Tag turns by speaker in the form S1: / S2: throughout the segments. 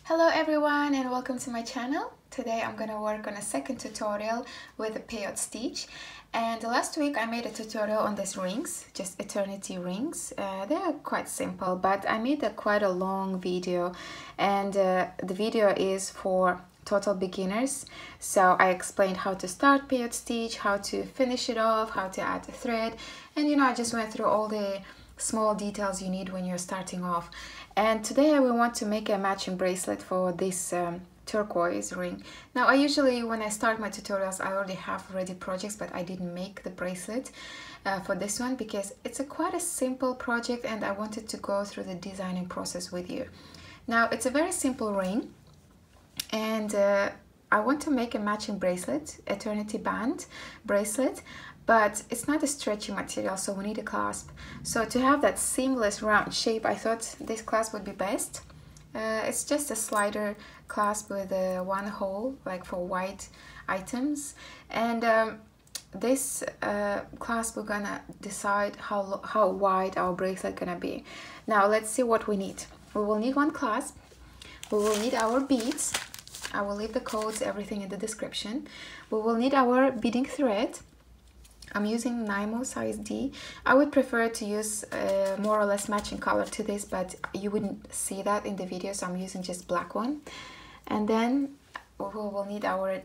S1: Hello everyone and welcome to my channel. Today I'm gonna work on a second tutorial with a peyote stitch. And last week I made a tutorial on these rings, just eternity rings. They are quite simple, but I made quite a long video, and the video is for total beginners. So I explained how to start peyote stitch, how to finish it off, how to add a thread, and I just went through all the small details you need when you're starting off. And today we want to make a matching bracelet for this turquoise ring. Now I usually, when I start my tutorials, I already have ready projects, but I didn't make the bracelet for this one because it's quite a simple project and I wanted to go through the designing process with you. Now it's a very simple ring, and I want to make a matching bracelet, eternity band bracelet, but it's not a stretchy material, so we need a clasp. So to have that seamless round shape, I thought this clasp would be best. It's just a slider clasp with one hole, like for white items. And this clasp, we're gonna decide how wide our bracelet gonna be. Now let's see what we need. We will need one clasp. We will need our beads. I will leave the codes, everything in the description. We will need our beading thread. I'm using Nymo size D. I would prefer to use more or less matching color to this, but you wouldn't see that in the video, so I'm using just black one. And then we will need our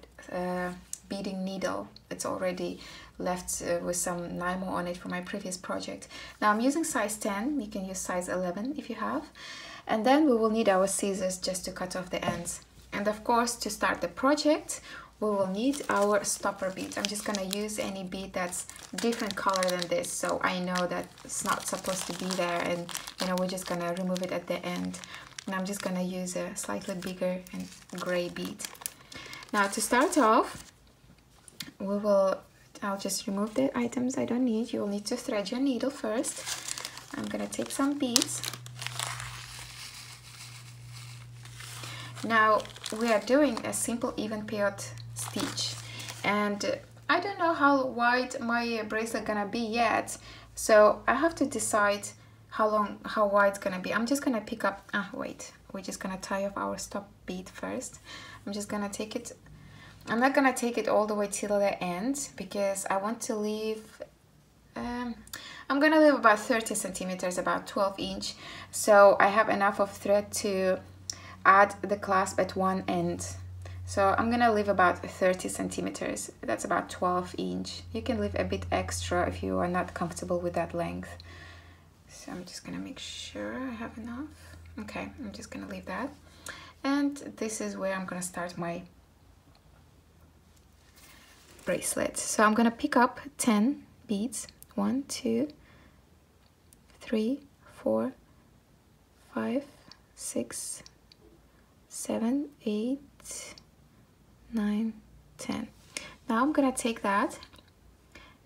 S1: beading needle. It's already left with some Nymo on it from my previous project. Now I'm using size 10. You can use size 11 if you have. And then we will need our scissors just to cut off the ends. And of course, to start the project, we will need our stopper beads. I'm just gonna use any bead that's different color than this, so I know that it's not supposed to be there, and we're just gonna remove it at the end. And I'm just gonna use a slightly bigger and gray bead. Now to start off, I'll just remove the items I don't need. You will need to thread your needle first. I'm gonna take some beads. Now we are doing a simple even peyote stitch, and I don't know how wide my bracelet gonna be yet, so I have to decide how wide it's gonna be. I'm just gonna pick up, we're just gonna tie off our stop bead first. I'm just gonna take it, I'm not gonna take it all the way till the end because I want to leave, I'm gonna leave about 30 centimeters, about 12 inch, so I have enough of thread to add the clasp at one end. So I'm gonna leave about 30 centimeters. That's about 12 inch. You can leave a bit extra if you are not comfortable with that length. So I'm just gonna make sure I have enough. Okay, I'm just gonna leave that. And this is where I'm gonna start my bracelet. So I'm gonna pick up 10 beads. 1, 2, 3, 4, 5, 6, 7, 8, 9, 10. Now I'm gonna take that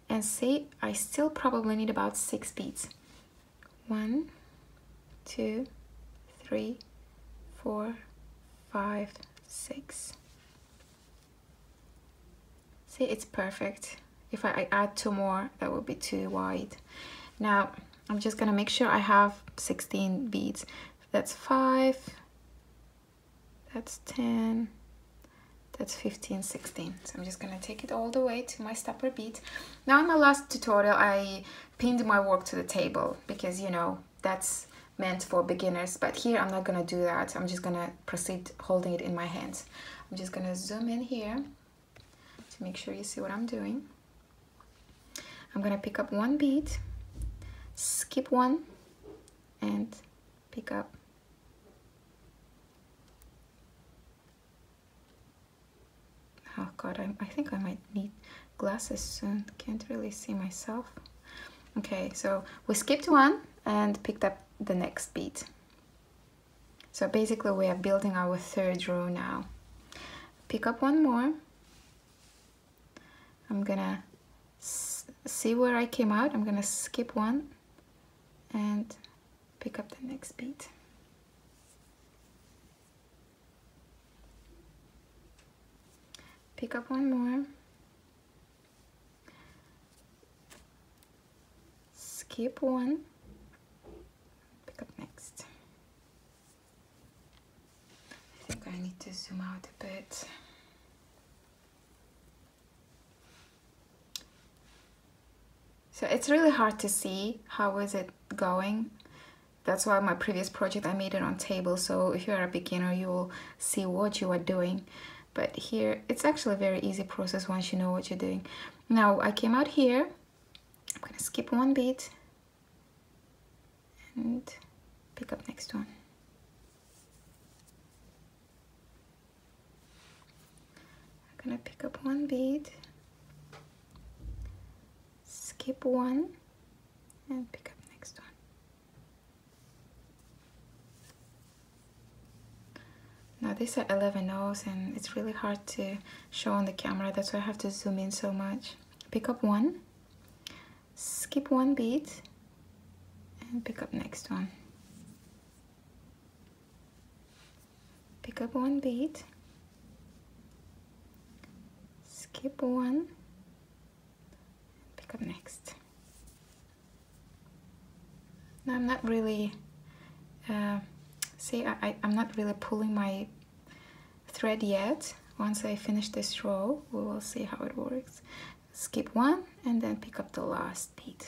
S1: and see, I still probably need about 6 beads. 1, 2, 3, 4, 5, 6. See, it's perfect. If I add 2 more, that would be too wide. Now I'm just gonna make sure I have 16 beads. That's 5. That's 10, that's 15, 16. So I'm just gonna take it all the way to my stopper bead. Now in my last tutorial, I pinned my work to the table because, that's meant for beginners. But here I'm not gonna do that. I'm just gonna proceed holding it in my hands. I'm just gonna zoom in here to make sure you see what I'm doing. I'm gonna pick up 1 bead, skip 1, and pick up . Oh God, I think I might need glasses soon. Can't really see myself. Okay, so we skipped 1 and picked up the next bead. So basically we are building our 3rd row now. Pick up 1 more. I'm gonna see where I came out. I'm gonna skip 1 and pick up the next bead. Pick up 1 more, skip 1, pick up next. I I need to zoom out a bit. So it's really hard to see how is it going. That's why my previous project I made it on table, so if you're a beginner you will see what you are doing. But here it's actually a very easy process once you know what you're doing. Now I came out here, I'm gonna skip one bead and pick up next one. I'm gonna pick up one bead, skip one and pick up next one. Now these are 11 O's and it's really hard to show on the camera, that's why I have to zoom in so much. Pick up one, skip one bead and pick up next one. Pick up one bead, skip one, pick up next. Now I'm not really I'm not really pulling my thread yet. Once I finish this row, we will see how it works. Skip one and then pick up the last bead.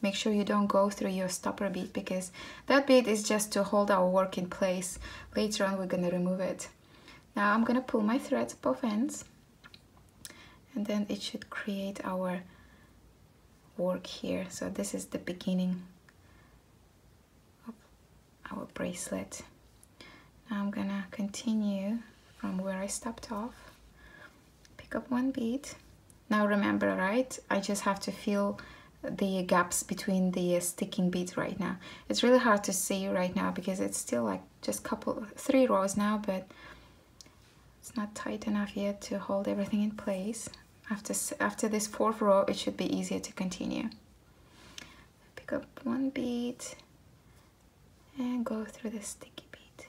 S1: Make sure you don't go through your stopper bead because that bead is just to hold our work in place. Later on we're gonna remove it. Now I'm gonna pull my threads both ends and then it should create our work here. So this is the beginning our bracelet. Now I'm gonna continue from where I stopped off. Pick up one bead. Now remember, right? I just have to feel the gaps between the sticking beads right now. It's really hard to see right now because it's still like just three rows now, but it's not tight enough yet to hold everything in place. After this fourth row, it should be easier to continue. Pick up one bead and go through the sticky bead.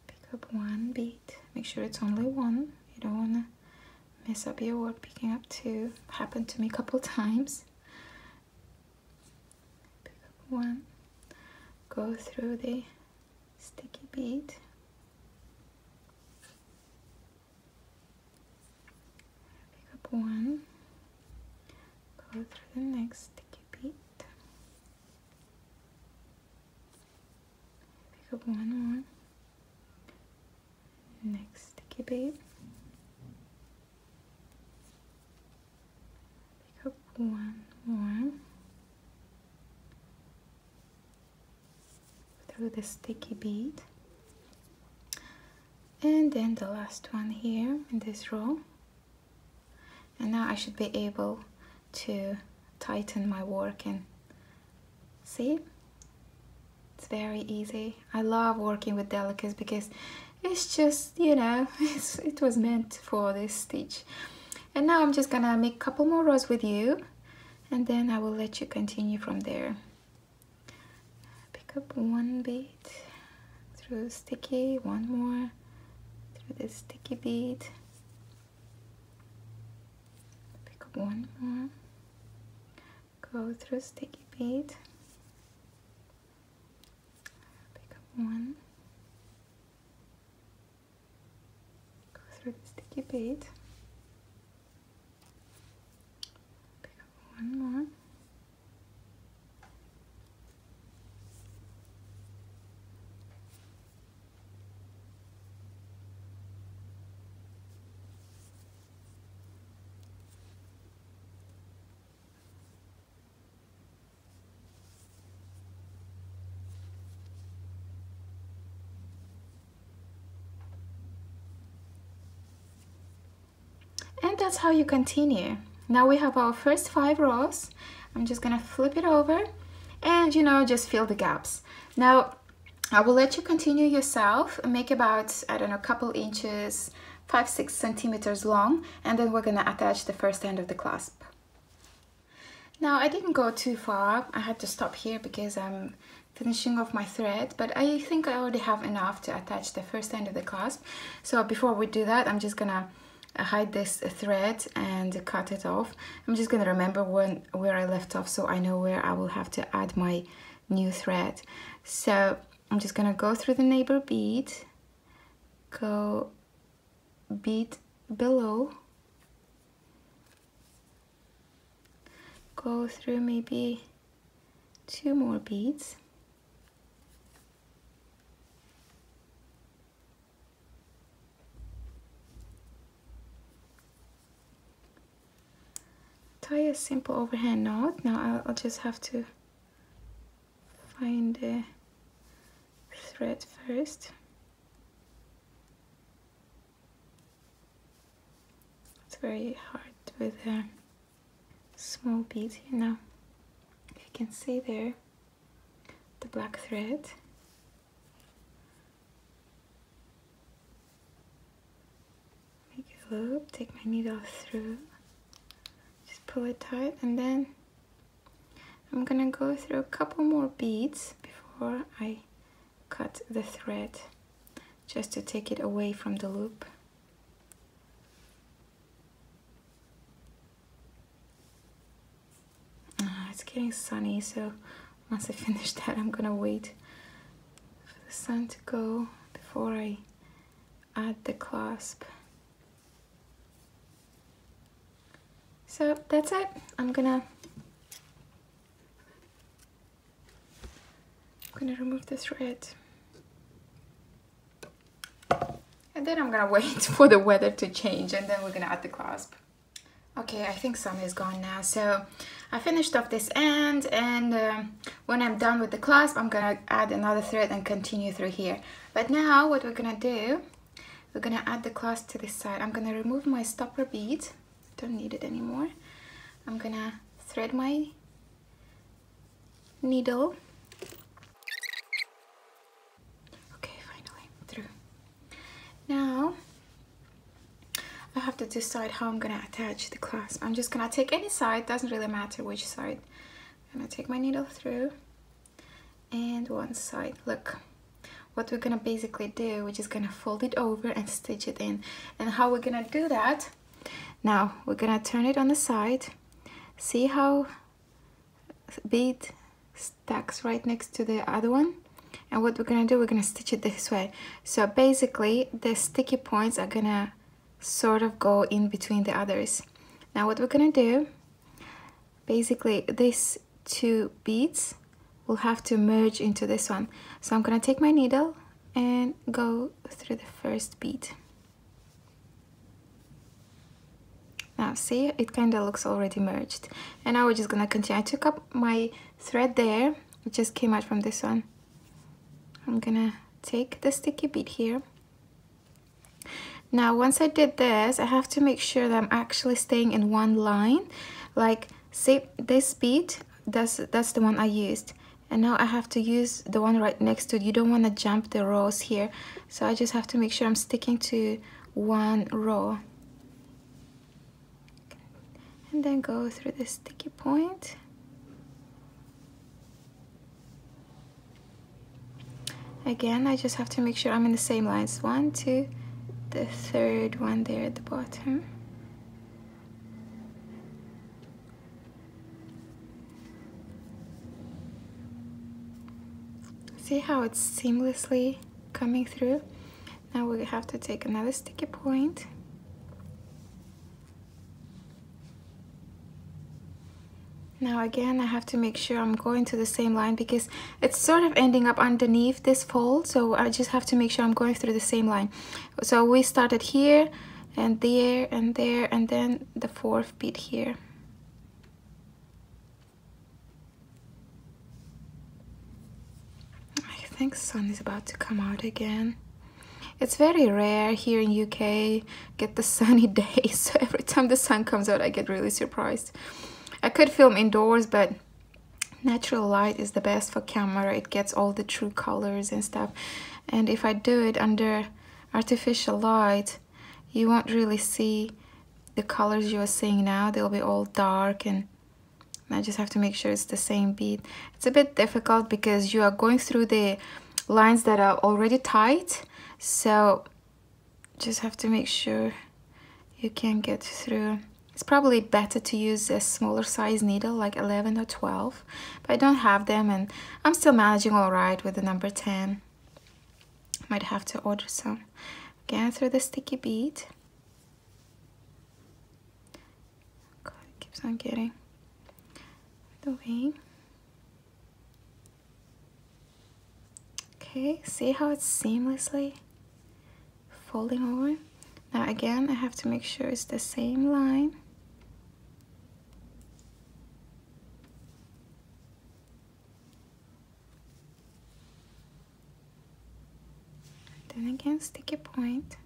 S1: Pick up one bead. Make sure it's only one. You don't want to mess up your work picking up two. Happened to me a couple times. Pick up one. Go through the sticky bead. Pick up one. Go through the next sticky bead. Pick up one more. Next sticky bead. Pick up one more. Through the sticky bead. And then the last one here in this row. And now I should be able to tighten my work and see, it's very easy. I love working with Delicas because it's just, you know, it was meant for this stitch. And now I'm just gonna make a couple more rows with you and then I will let you continue from there. Pick up one bead through sticky, one more through the sticky bead, pick up one more, go through sticky bead, pick up one, go through the sticky bead, pick up one more, and that's how you continue. Now we have our first 5 rows. I'm just gonna flip it over and, you know, just fill the gaps. Now I will let you continue yourself and make about, I don't know, a couple inches, 5-6 centimeters long, and then we're gonna attach the first end of the clasp. Now I didn't go too far. I had to stop here because I'm finishing off my thread, but I think I already have enough to attach the first end of the clasp. So before we do that, I'm just gonna hide this thread and cut it off. I'm just gonna remember where I left off, so I know where I will have to add my new thread. So I'm just gonna go through the neighbor bead, go bead below, go through maybe 2 more beads, tie a simple overhand knot. Now I'll just have to find the thread first. It's very hard with small beads here. Now if you can see there the black thread, make a loop, take my needle through, just pull it tight, and then I'm gonna go through a couple more beads before I cut the thread, just to take it away from the loop. It's getting sunny, so once I finish that, I'm gonna wait for the sun to go before I add the clasp. So that's it. I'm gonna remove the thread, and then I'm gonna wait for the weather to change, and then we're gonna add the clasp. Okay, I think sun is gone now, so I finished off this end, and when I'm done with the clasp, I'm gonna add another thread and continue through here. But now what we're gonna do, we're gonna add the clasp to this side. I'm gonna remove my stopper bead, don't need it anymore. I'm gonna thread my needle. Okay, finally through. Now I have to decide how I'm gonna attach the clasp. I'm just gonna take any side, doesn't really matter which side. I'm gonna take my needle through, and one side. Look, what we're gonna basically do, we're just gonna fold it over and stitch it in. And how we're gonna do that, now we're gonna turn it on the side. See how bead stacks right next to the other one? And what we're gonna do, we're gonna stitch it this way. So basically the sticky points are gonna sort of go in between the others. Now what we're gonna do, basically these 2 beads will have to merge into this one. So I'm gonna take my needle and go through the first bead. Now see, it kind of looks already merged. And now we're just gonna continue. I took up my thread there, it just came out from this one. I'm gonna take the sticky bead here. Now once I did this, I have to make sure that I'm actually staying in one line. Like, see this bead, that's the one I used, and now I have to use the one right next to it. You don't want to jump the rows here, so I just have to make sure I'm sticking to one row, and then go through the sticky point. Again, I just have to make sure I'm in the same lines. 1, 2, the third one there at the bottom. See how it's seamlessly coming through? Now we have to take another sticky point. Now again, I have to make sure I'm going to the same line because it's sort of ending up underneath this fold, so I just have to make sure I'm going through the same line. So we started here and there and there, and then the 4th bead here. I think sun is about to come out again. It's very rare here in UK get the sunny days, so every time the sun comes out I get really surprised. I could film indoors, but natural light is the best for camera. It gets all the true colors and stuff. And if I do it under artificial light, you won't really see the colors you are seeing now. They'll be all dark, and I just have to make sure it's the same bead. It's a bit difficult because you are going through the lines that are already tight, so just have to make sure you can get through. It's probably better to use a smaller size needle like 11 or 12, but I don't have them and I'm still managing all right with the number 10. Might have to order some. Again through the sticky bead. God, it keeps on getting the way. Okay, see how it's seamlessly folding over? Now again, I have to make sure it's the same line. Then again, sticky point.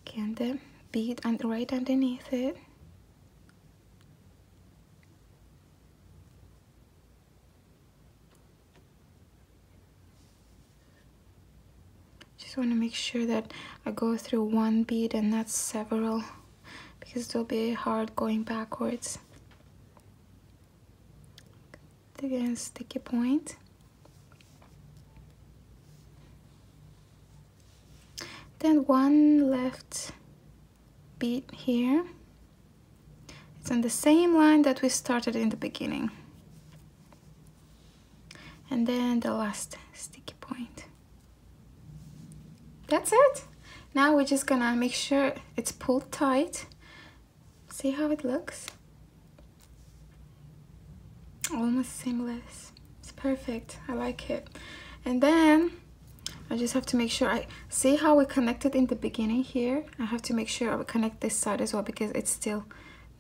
S1: Again, the bead right underneath it. Just want to make sure that I go through one bead and not several, because it'll be hard going backwards. Again, sticky point. Then one left bead here. It's on the same line that we started in the beginning. And then the last sticky point. That's it. Now we're just gonna make sure it's pulled tight. See how it looks? Almost seamless. It's perfect. I like it. And then I just have to make sure I see how we connected in the beginning here. I have to make sure I connect this side as well because it's still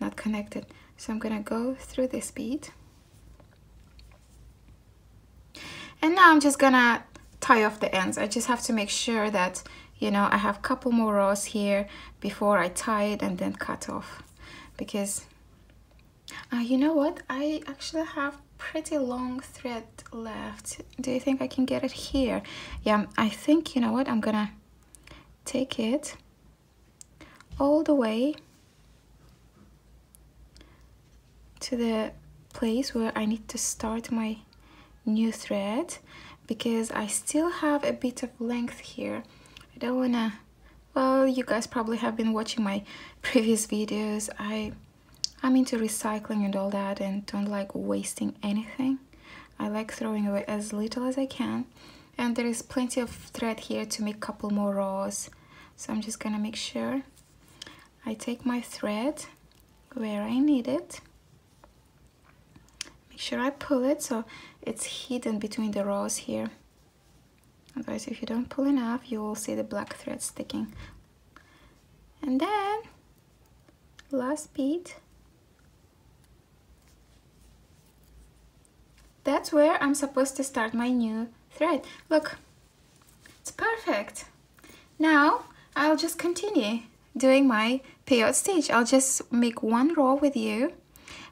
S1: not connected. So I'm gonna go through this bead. And now I'm just gonna tie off the ends. I just have to make sure that, you know, I have a couple more rows here before I tie it and then cut off. Because you know what? I actually have pretty long thread left. Do you think I can get it here? Yeah, I think, you know what? I'm gonna take it all the way to the place where I need to start my new thread, because I still have a bit of length here. I don't wanna, well, you guys probably have been watching my previous videos. I'm into recycling and all that and don't like wasting anything. I like throwing away as little as I can. And there is plenty of thread here to make a couple more rows. So I'm just gonna make sure I take my thread where I need it. Make sure I pull it so it's hidden between the rows here. Otherwise, if you don't pull enough, you will see the black thread sticking. And then, last bead. That's where I'm supposed to start my new thread. Look, it's perfect. Now, I'll just continue doing my peyote stitch. I'll just make one row with you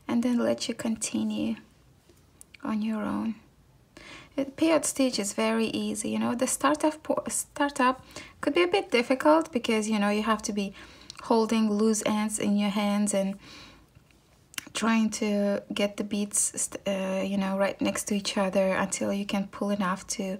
S1: and then let you continue on your own. The peyote stitch is very easy, you know. The startup could be a bit difficult because, you know, you have to be holding loose ends in your hands and trying to get the beads, you know, right next to each other until you can pull enough to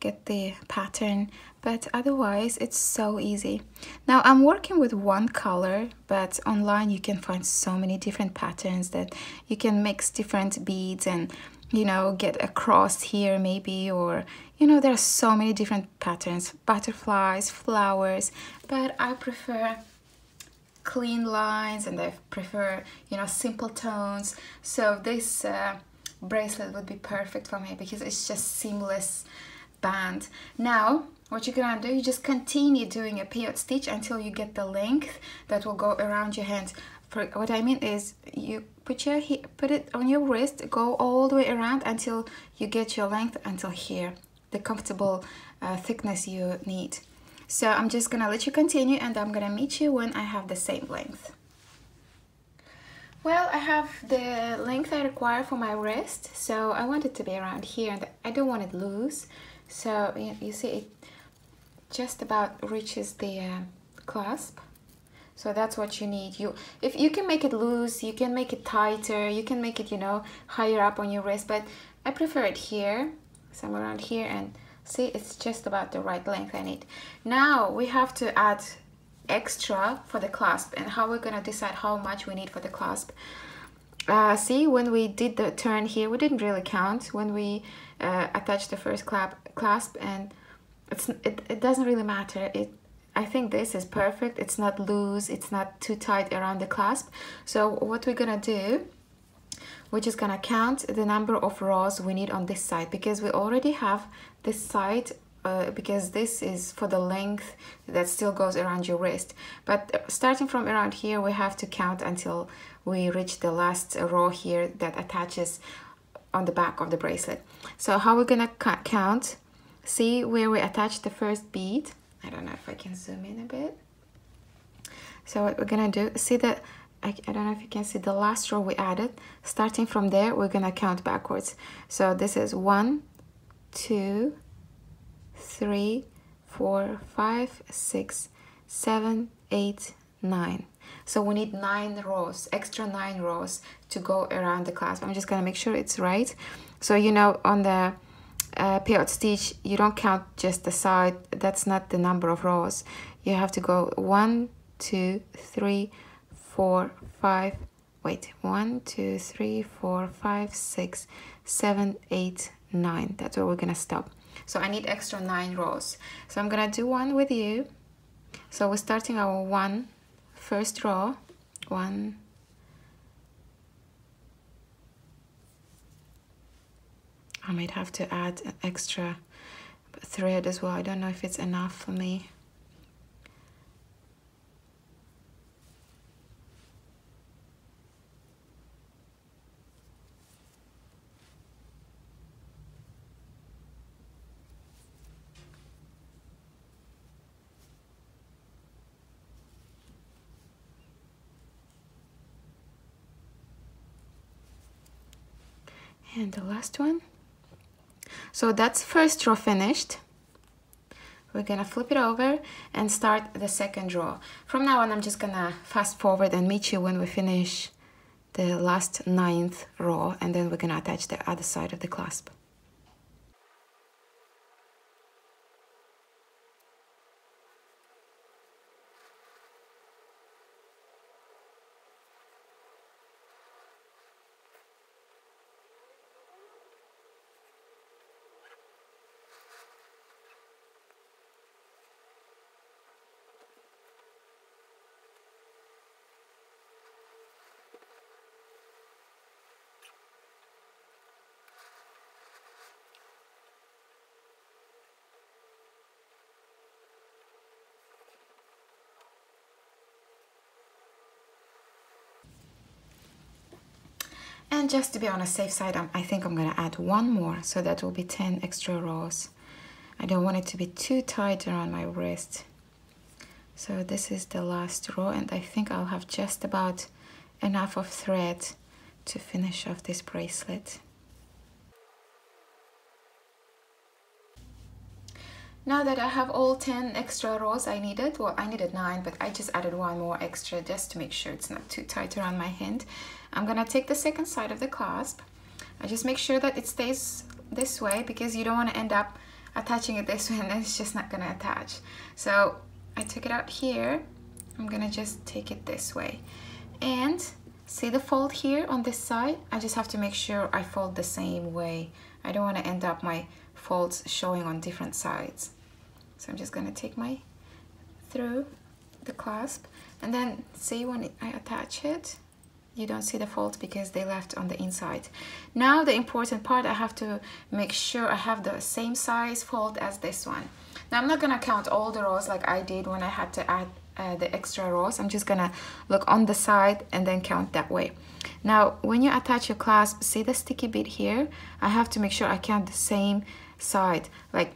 S1: get the pattern. But otherwise, it's so easy. Now, I'm working with one color, but online you can find so many different patterns that you can mix different beads and, you know, get a cross here maybe, or, you know, there are so many different patterns, butterflies, flowers, but I prefer clean lines and I prefer, you know, simple tones. So this bracelet would be perfect for me because it's just seamless band. Now what you're gonna do, you just continue doing a peyote stitch until you get the length that will go around your hand. For what I mean is, you put it on your wrist, go all the way around until you get your length until here, the comfortable thickness you need. So I'm just gonna let you continue and I'm gonna meet you when I have the same length. Well, I have the length I require for my wrist, so I want it to be around here and I don't want it loose. So you see it just about reaches the clasp. So that's what you need. If you can make it loose, you can make it tighter, you can make it, you know, higher up on your wrist, but I prefer it here, somewhere around here, and See, it's just about the right length I need. Now we have to add extra for the clasp, and how we're gonna decide how much we need for the clasp. See, when we did the turn here, we didn't really count when we attached the first clasp, and it doesn't really matter. I think this is perfect. It's not loose, it's not too tight around the clasp. So what we're gonna do, we're just gonna count the number of rows we need on this side, because we already have this side, because this is for the length that still goes around your wrist. But starting from around here, we have to count until we reach the last row here that attaches on the back of the bracelet. So how we're gonna count, see where we attach the first bead. I don't know if I can zoom in a bit. So what we're gonna do, see that, I don't know if you can see the last row we added. Starting from there, we're gonna count backwards. So this is 1, 2, 3, 4, 5, 6, 7, 8, 9. So we need 9 rows, extra 9 rows to go around the clasp. I'm just gonna make sure it's right. So you know, on the peyote stitch, you don't count just the side. That's not the number of rows. You have to go 1, 2, 3, 4, 5. Wait, 1, 2, 3, 4, 5, 6, 7, 8, 9. That's where we're gonna stop. So I need extra 9 rows. So I'm gonna do one with you. So we're starting our first row. 1. I might have to add an extra thread as well. I don't know if it's enough for me. And the last one. So that's first row finished. We're gonna flip it over and start the second row. From now on, I'm just gonna fast forward and meet you when we finish the last 9th row, and then we're gonna attach the other side of the clasp. And just to be on a safe side, I think I'm gonna add one more, so that will be 10 extra rows. I don't want it to be too tight around my wrist. So this is the last row, and I think I'll have just about enough of thread to finish off this bracelet. Now that I have all 10 extra rows I needed, well, I needed 9, but I just added one more extra just to make sure it's not too tight around my hand. I'm gonna take the second side of the clasp. I just make sure that it stays this way, because you don't want to end up attaching it this way and then it's just not gonna attach. So I took it out here. I'm gonna just take it this way. And see the fold here on this side? I just have to make sure I fold the same way. I don't want to end up my folds showing on different sides. So I'm just gonna take my through the clasp, and then see when I attach it, you don't see the folds because they left on the inside. Now the important part, I have to make sure I have the same size fold as this one. Now I'm not gonna count all the rows like I did when I had to add the extra rows. I'm just gonna look on the side and then count that way. Now when you attach your clasp, see the sticky bead here? I have to make sure I count the same side. Like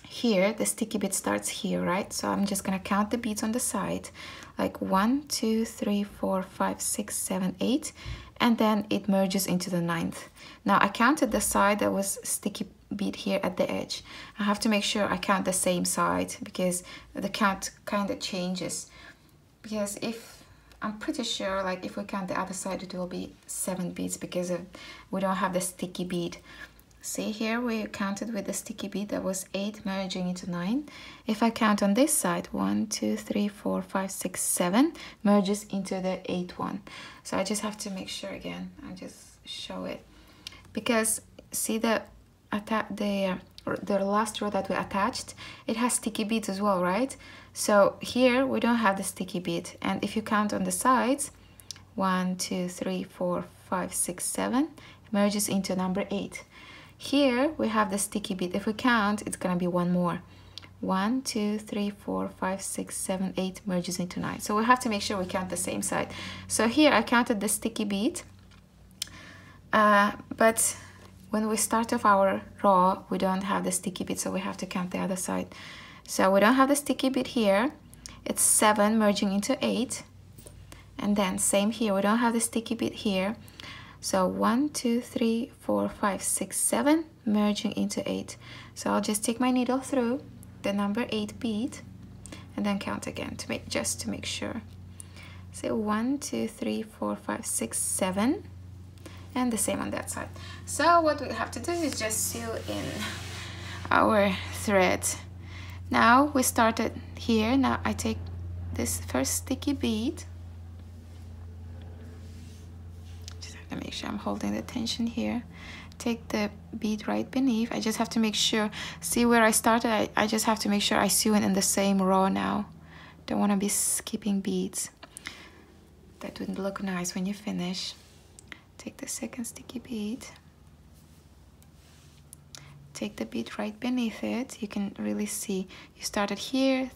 S1: here, the sticky bead starts here, right? So I'm just gonna count the beads on the side, like 1, 2, 3, 4, 5, 6, 7, 8, and then it merges into the 9th. Now I counted the side that was sticky bead here at the edge. I have to make sure I count the same side, because the count kind of changes. Because if I'm pretty sure, like if we count the other side, it will be 7 beads because we don't have the sticky bead. See here, we counted with the sticky bead, that was 8 merging into 9. If I count on this side, 1, 2, 3, 4, 5, 6, 7 merges into the 8th one. So I just have to make sure again, I'll just show it. Because see the last row that we attached, it has sticky beads as well, right? So here we don't have the sticky bead, and if you count on the sides, 1, 2, 3, 4, 5, 6, 7 merges into number 8. Here we have the sticky bead. If we count, it's gonna be one more. 1, 2, 3, 4, 5, 6, 7, 8 merges into 9. So we have to make sure we count the same side. So here I counted the sticky bead, but when we start off our row, we don't have the sticky bead, so we have to count the other side. So we don't have the sticky bead here. It's 7 merging into 8. And then same here, we don't have the sticky bead here. So 1, 2, 3, 4, 5, 6, 7 merging into 8. So I'll just take my needle through the number 8 bead and then count again to make sure. So 1, 2, 3, 4, 5, 6, 7. And the same on that side. So what we have to do is just sew in our thread. Now we started here. Now I take this first sticky bead. Just have to make sure I'm holding the tension here. Take the bead right beneath. I just have to make sure, see where I started, I just have to make sure I sew it in the same row now. Don't want to be skipping beads. That wouldn't look nice when you finish. Take the second sticky bead, take the bead right beneath it. You can really see you started here,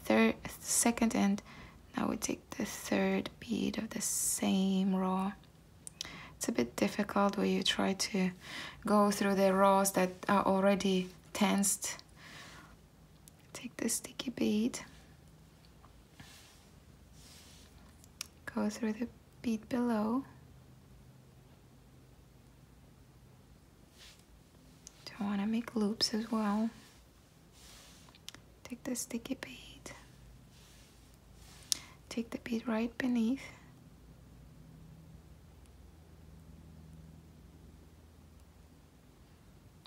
S1: second, and now we take the third bead of the same row. It's a bit difficult where you try to go through the rows that are already tensed. Take the sticky bead, go through the bead below. I want to make loops as well. Take the sticky bead, take the bead right beneath,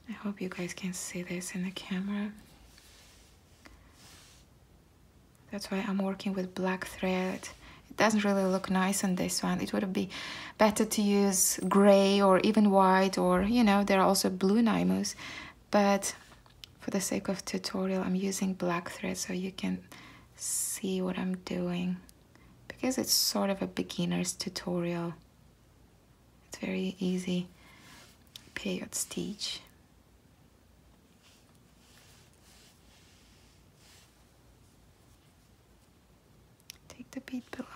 S1: I hope you guys can see this in the camera. That's why I'm working with black thread. It doesn't really look nice on this one. It would be better to use gray or even white, or you know, there are also blue Nymos, but for the sake of tutorial I'm using black thread so you can see what I'm doing, because it's sort of a beginner's tutorial. It's very easy peyote stitch. Take the bead below.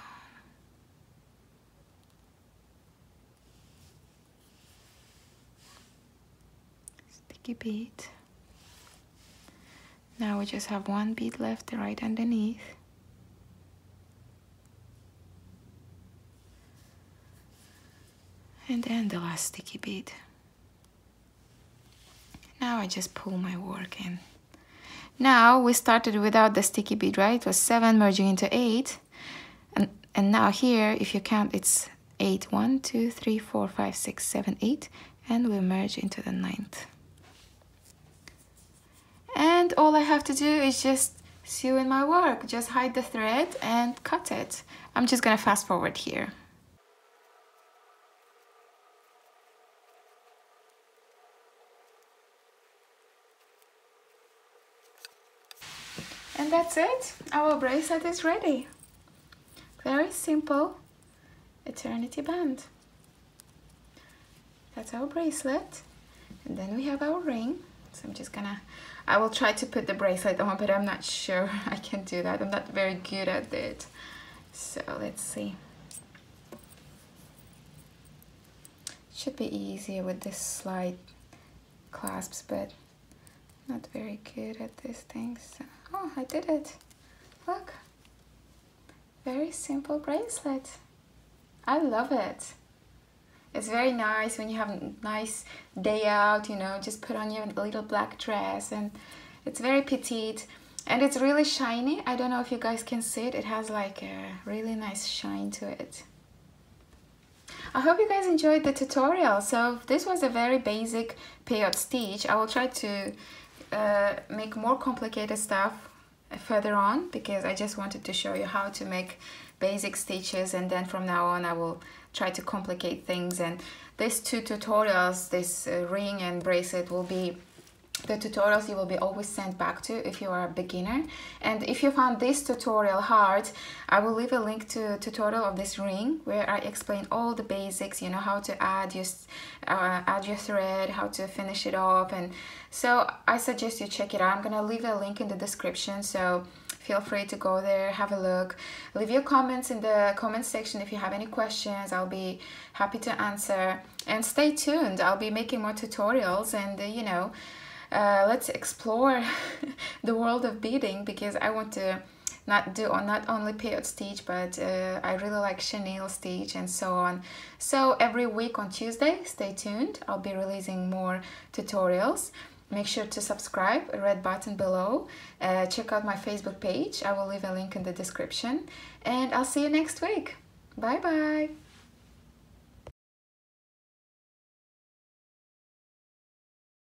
S1: Sticky bead. Now we just have one bead left right underneath. And then the last sticky bead. Now I just pull my work in. Now we started without the sticky bead, right? It was 7 merging into 8. And now here, if you count, it's 8. 1, 2, 3, 4, 5, 6, 7, 8. And we merge into the 9th. And all I have to do is just sew in my work. Just hide the thread and cut it. I'm just gonna fast forward here. And that's it. Our bracelet is ready. Very simple eternity band. That's our bracelet. And then we have our ring. So I'm just gonna, I will try to put the bracelet on, but I'm not sure I can do that. I'm not very good at it. So let's see. Should be easier with this slide clasps, but not very good at these things. So, oh, I did it. Look. Very simple bracelet. I love it. It's very nice when you have a nice day out, you know, just put on your little black dress, and it's very petite and it's really shiny. I don't know if you guys can see it. It has like a really nice shine to it. I hope you guys enjoyed the tutorial. So this was a very basic peyote stitch. I will try to make more complicated stuff further on, because I just wanted to show you how to make basic stitches, and then from now on I will try to complicate things. And these two tutorials, this ring and bracelet, will be the tutorials you will be always sent back to if you are a beginner. And if you found this tutorial hard, I will leave a link to a tutorial of this ring where I explain all the basics, you know, how to add your thread, how to finish it off. And so I suggest you check it out. I'm gonna leave a link in the description, so feel free to go there, have a look. Leave your comments in the comment section if you have any questions. I'll be happy to answer. And stay tuned, I'll be making more tutorials, and you know, let's explore the world of beading, because I want to not only peyote stitch, but I really like chenille stitch and so on. So every week on Tuesday, stay tuned, I'll be releasing more tutorials. Make sure to subscribe, red button below. Check out my Facebook page, I will leave a link in the description, and I'll see you next week. Bye bye.